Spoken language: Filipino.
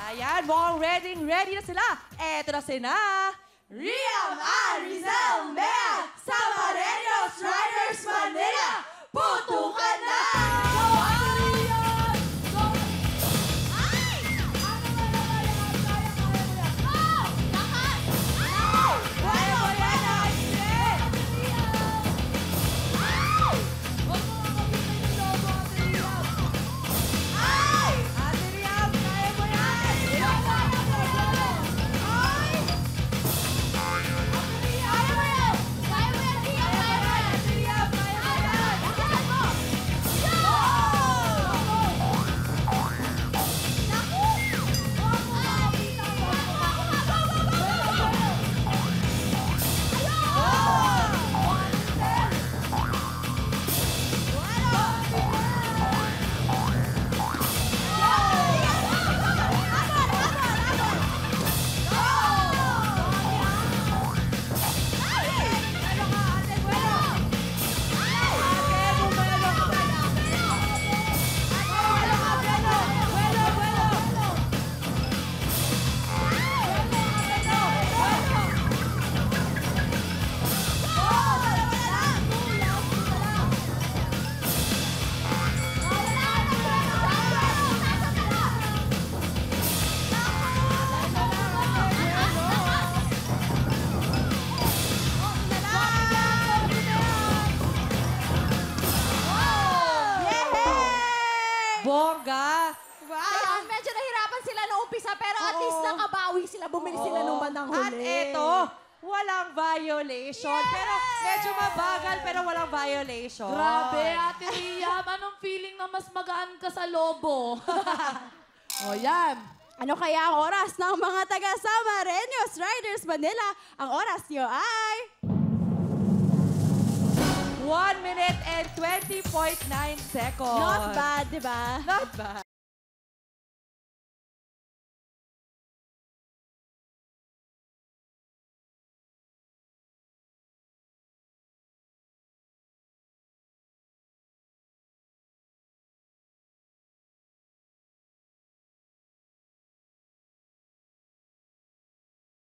Ayan, mukhang ready na sila. Eto na sila. Riam and Rizel Mea, Samareños Riders Manila. Putukan na! Bongga! Wow! Kaya medyo nahirapan sila noong umpisa, pero at least nakabawi sila, bumili sila nung bandang huli. At eto, walang violation. Pero medyo mabagal, pero walang violation. Grabe, Ate Riam. Anong feeling na mas magaan ka sa lobo? O yan. Ano kaya ang oras ng mga taga Samareños Riders Manila? Ang oras niyo ay... 1 minute and 20.9 seconds. Not bad, di ba? Not bad.